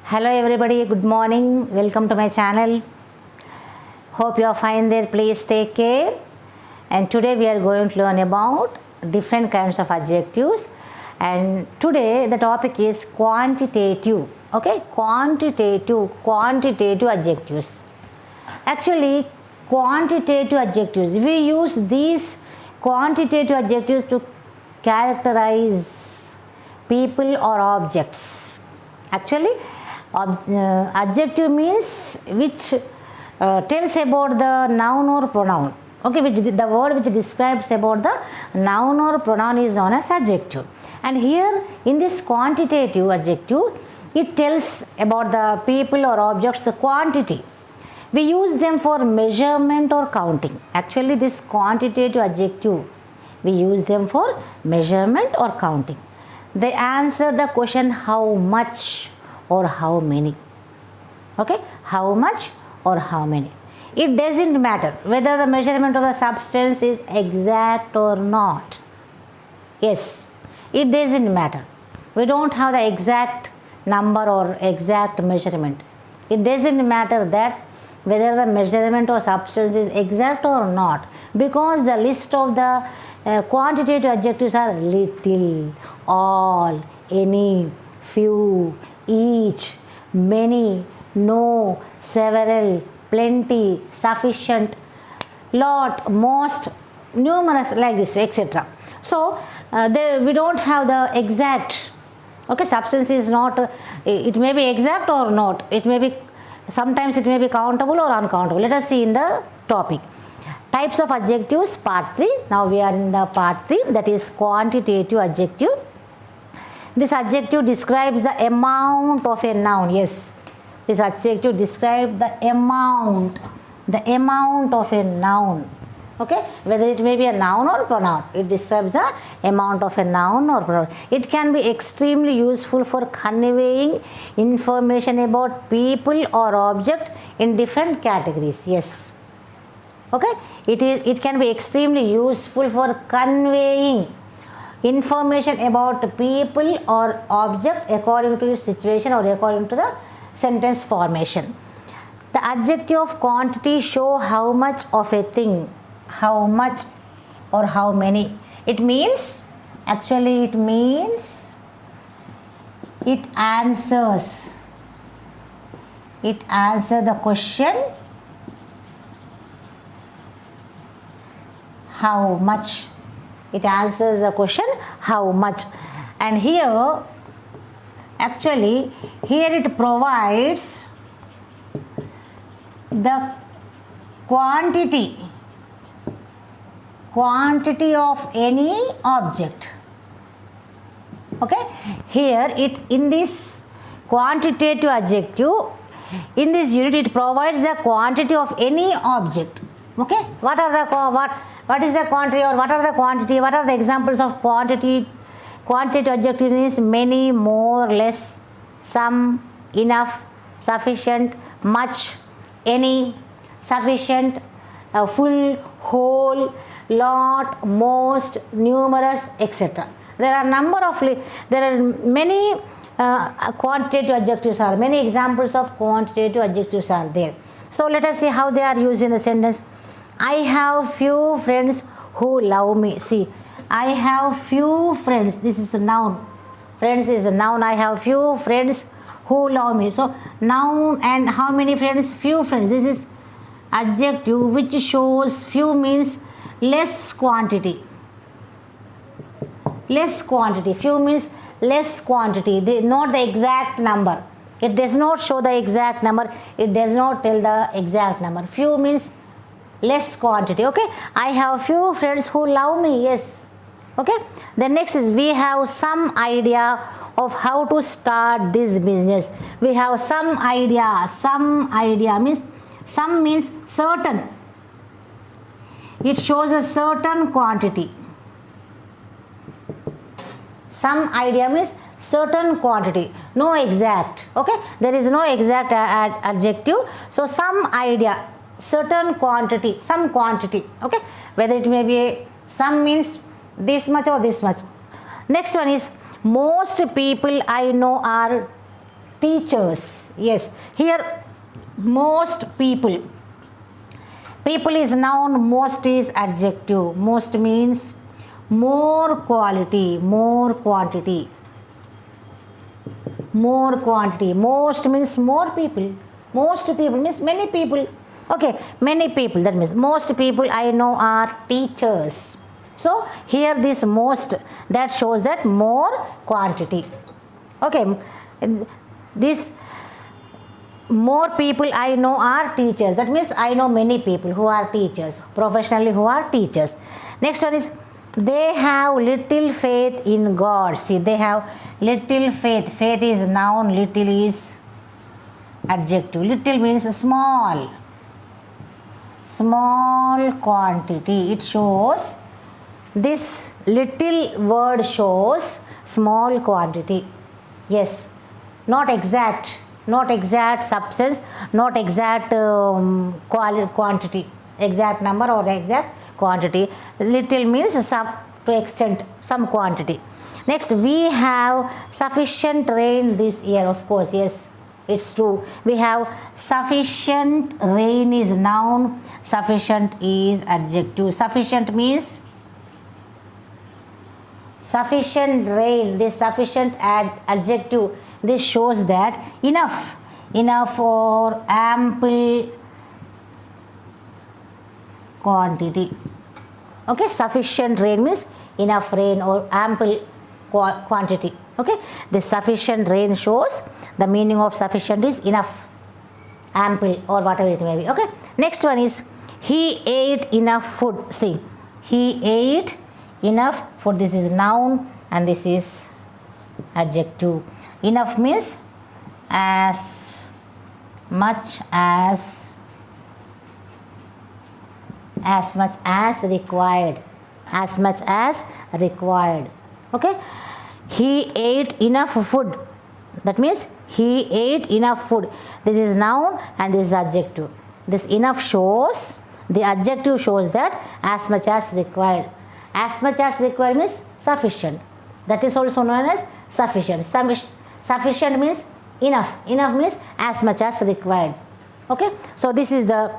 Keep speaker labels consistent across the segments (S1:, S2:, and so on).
S1: Hello everybody, good morning, welcome to my channel. Hope you are fine there, please take care. And today we are going to learn about different kinds of adjectives, and today the topic is quantitative. Okay, quantitative adjectives. Actually, quantitative adjectives, we use these quantitative adjectives to characterize people or objects. Actually, adjective means which tells about the noun or pronoun. Okay, which the word which describes about the noun or pronoun is known as adjective. And here in this quantitative adjective, it tells about the people or objects quantity. We use them for measurement or counting. Actually, this quantitative adjective, we use them for measurement or counting. They answer the question how much or how many. Okay, how much or how many. It doesn't matter whether the measurement of the substance is exact or not. Yes, it doesn't matter. We don't have the exact number or exact measurement. It doesn't matter that whether the measurement or substance is exact or not, because the list of the quantitative adjectives are little, all, any, few, each, many, no, several, plenty, sufficient, lot, most, numerous, like this, etc. So we don't have the exact. Okay, substance is not, it may be exact or not, it may be, sometimes it may be countable or uncountable. Let us see in the topic. Types of adjectives, part 3. Now we are in the part 3, that is quantitative adjective. This adjective describes the amount of a noun. Yes, this adjective describes the amount of a noun. Okay, whether it may be a noun or pronoun, it describes the amount of a noun or pronoun. It can be extremely useful for conveying information about people or object in different categories. Yes, okay, it can be extremely useful for conveying information about people or object according to its situation or according to the sentence formation. The adjective of quantity show how much of a thing, how much or how many. It means, actually it means, it answers the question how much. It answers the question how much. And here, actually, here it provides the quantity of any object. Okay, here it, in this quantitative adjective, in this unit it provides the quantity of any object. Okay, what is the quantity, or what are the quantity, what are the examples of quantitative adjective is many, more, less, some, enough, sufficient, much, any, sufficient, full, whole, lot, most, numerous, etc. There are many quantitative adjectives are, many examples of quantitative adjectives are there. So let us see how they are used in the sentence. I have few friends who love me. See, I have few friends. This is a noun. Friends is a noun. I have few friends who love me. So noun, and how many friends? Few friends. This is adjective which shows few means less quantity. Less quantity. Few means less quantity. Not the exact number. It does not show the exact number. It does not tell the exact number. Few means less quantity. Okay, I have few friends who love me. Yes. Okay, the next is we have some idea of how to start this business. We have some idea. Some idea means, some means certain. It shows a certain quantity. Some idea means certain quantity, no exact. Okay, there is no exact adjective. So some idea, certain quantity, some quantity. Okay, whether it may be some means this much or this much. Next one is most people I know are teachers. Yes, here most people. People is noun, most is adjective. Most means more quality, more quantity. More quantity. Most means more people. Most people means many people. Okay, many people. That means most people I know are teachers. So here this most, that shows that more quantity. Okay, this more people I know are teachers. That means I know many people who are teachers, professionally who are teachers. Next one is they have little faith in God. See, they have little faith. Faith is noun, little is adjective. Little means small. Small quantity. It shows, this little word shows small quantity. Yes, not exact. Not exact substance, not exact quantity, exact number or exact quantity. Little means some, to extent, some quantity. Next, we have sufficient rain this year. Of course, yes, it's true. We have sufficient rain is noun, sufficient is adjective. Sufficient means sufficient rain. This sufficient adjective. This shows that enough, enough or ample quantity. Okay, sufficient rain means enough rain or ample quantity. Okay, this sufficient rain shows the meaning of sufficient is enough, ample or whatever it may be. Okay, next one is he ate enough food. See, he ate enough food. This is noun and this is adjective. Enough means as much as required. As much as required. Okay. He ate enough food. That means he ate enough food. This is noun and this is adjective. This enough shows, the adjective shows that as much as required. As much as required means sufficient. That is also known as sufficient. Sufficient means enough. Enough means as much as required. Okay. So this is the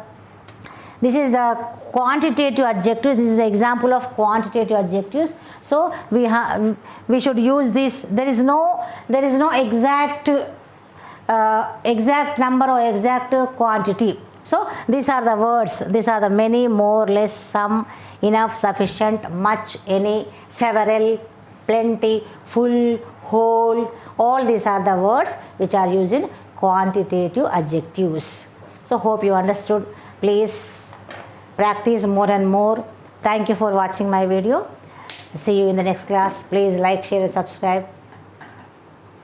S1: quantitative adjective. This is an example of quantitative adjectives. So we should use this. There is no exact number or exact quantity. So these are the words. These are the many, more, less, some, enough, sufficient, much, any, several, plenty, full, whole. All these are the words which are used in quantitative adjectives. So hope you understood. Please practice more and more. Thank you for watching my video. See you in the next class. Please like, share and subscribe.